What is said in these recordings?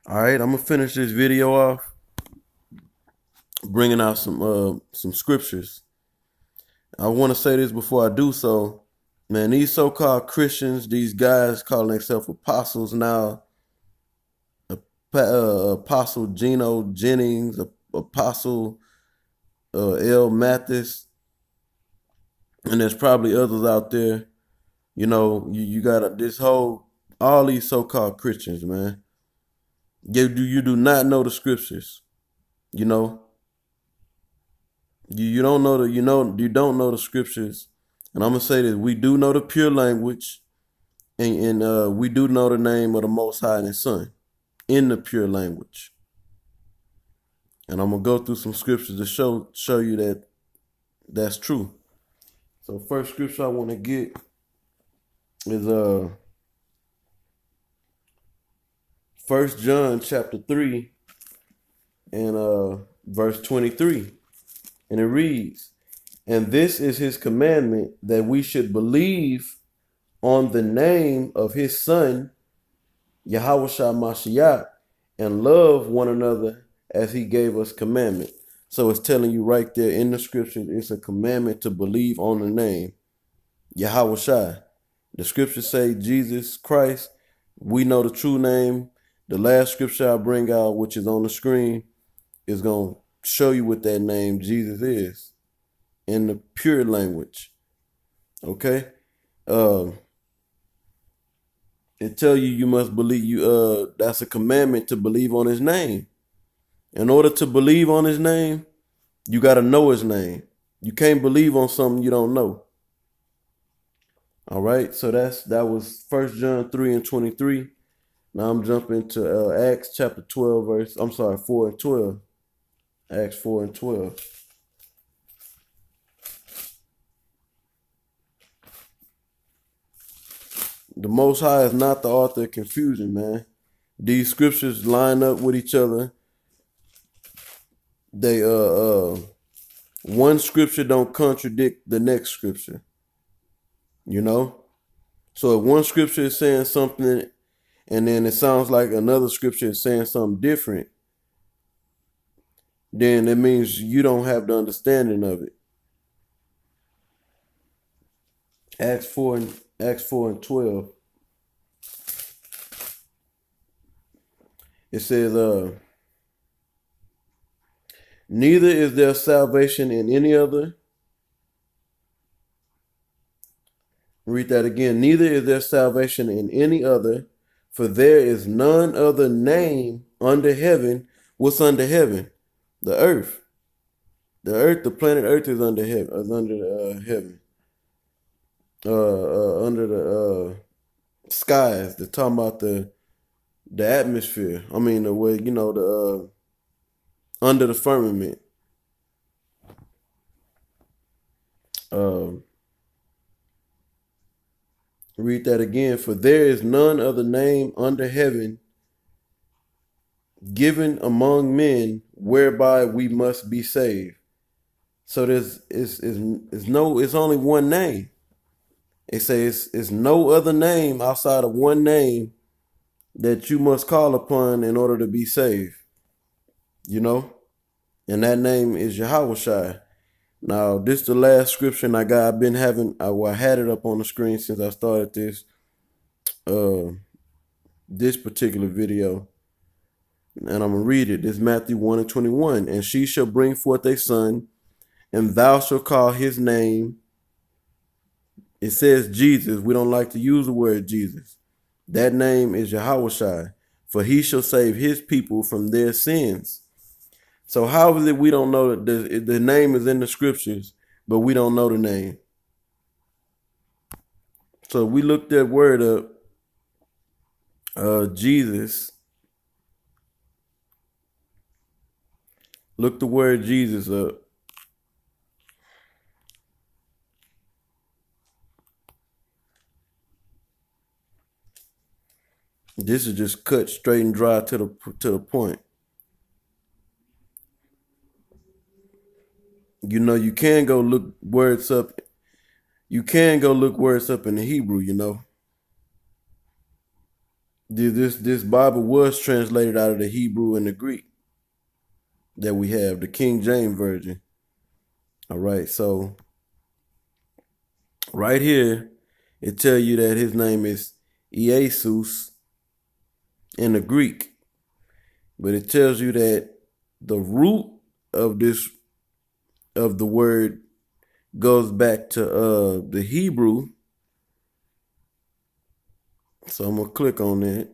All right, I'm gonna finish this video off bringing out some scriptures. I want to say this before I do so. Man, these so-called Christians, these guys calling themselves apostles now, Apostle Geno Jennings, Apostle L. Mathis, and there's probably others out there. You know, you got all these so-called Christians, man. You do not know the scriptures. You know, you don't know you don't know the scriptures. And I'm gonna say this: we do know the pure language, and we do know the name of the Most High and His Son in the pure language. And I'm gonna go through some scriptures to show you that that's true. So first scripture I want to get is 1 John chapter 3 and verse 23. And it reads, "And this is his commandment, that we should believe on the name of his Son, Yahushua Mashiach, and love one another as he gave us commandment." So it's telling you right there in the scripture, it's a commandment to believe on the name, Yahushua. The scriptures say Jesus Christ. We know the true name. The last scripture I bring out, which is on the screen, is going to show you what that name Jesus is in the pure language. Okay? It tell you must believe that's a commandment to believe on his name. In order to believe on his name, you got to know his name. You can't believe on something you don't know. All right, so that was 1 John 3 and 23. Now I'm jumping to Acts chapter 12 4 and 12. Acts 4 and 12. The Most High is not the author of confusion, man. These scriptures line up with each other. They one scripture don't contradict the next scripture. You know? So if one scripture is saying something and then it sounds like another scripture is saying something different, then it means you don't have the understanding of it. Acts 4 and 12. It says, neither is there salvation in any other. Read that again. Neither is there salvation in any other, for there is none other name under heaven. What's under heaven? The earth. The earth, the planet Earth is under heaven. Heaven. Under the skies. They're talking about the atmosphere. I mean, the way, the under the firmament. Read that again. For there is none other name under heaven given among men whereby we must be saved. So it's only one name. It says it's no other name outside of one name that you must call upon in order to be saved. You know? And that name is Yahushua. Now, this is the last scripture I got. I had it up on the screen since I started this particular video. And I'm going to read it. This is Matthew 1 and 21. "And she shall bring forth a son, and thou shalt call his name." It says Jesus. We don't like to use the word Jesus. That name is Yahushua, for he shall save his people from their sins. So how is it we don't know that the name is in the scriptures, but we don't know the name? So we looked that word up, Jesus. Look the word Jesus up. This is just cut straight and dry to the point. You know, you can go look words up. You can go look words up in the Hebrew, you know. This Bible was translated out of the Hebrew and the Greek that we have, the King James Version. All right, so right here, it tell you that his name is Jesus in the Greek, but it tells you that the root of the word goes back to the Hebrew. So I'm gonna click on that.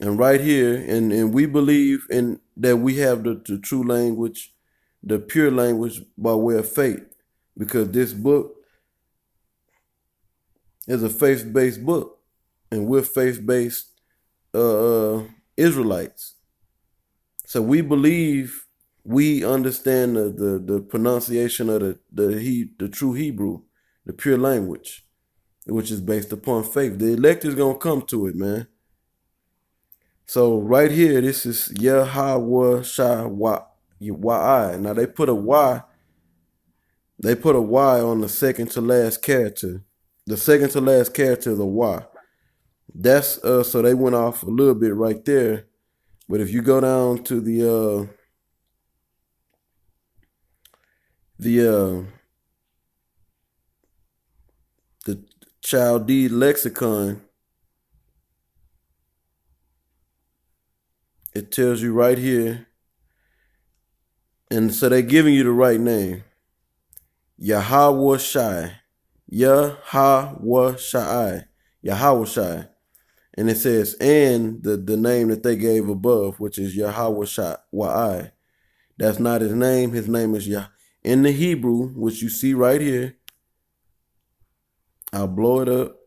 And right here, and we believe in that we have the true language, the pure language by way of faith, because this book is a faith-based book, and we're faith-based Israelites. So we believe we understand the pronunciation of the true Hebrew, the pure language, which is based upon faith. The elect is gonna come to it, man. So right here, this is Yahweh Shai Y. Now they put a Y. They put a Y on the second to last character. The second to last character is a Y. That's so they went off a little bit right there. But if you go down to the Chaldee lexicon, it tells you right here. And so they're giving you the right name. Yahweh Shai. Yahweh Shai. Yahweh Shai. And it says, and the name that they gave above, which is Yahweh Shai. Y. That's not his name. His name is Yah. In the Hebrew, which you see right here, I'll blow it up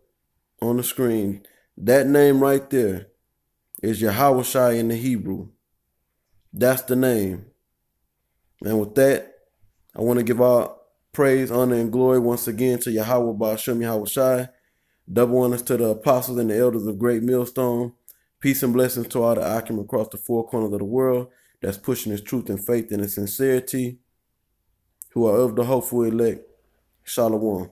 on the screen. That name right there is Yahweh Shai in the Hebrew. That's the name. And with that, I want to give all praise, honor, and glory once again to Yahweh Ba'ashem Yahweh Shai. Double honors to the apostles and the elders of Great Millstone. Peace and blessings to all the Akim across the four corners of the world that's pushing his truth and faith and his sincerity, who are of the hopeful elect. Shalom.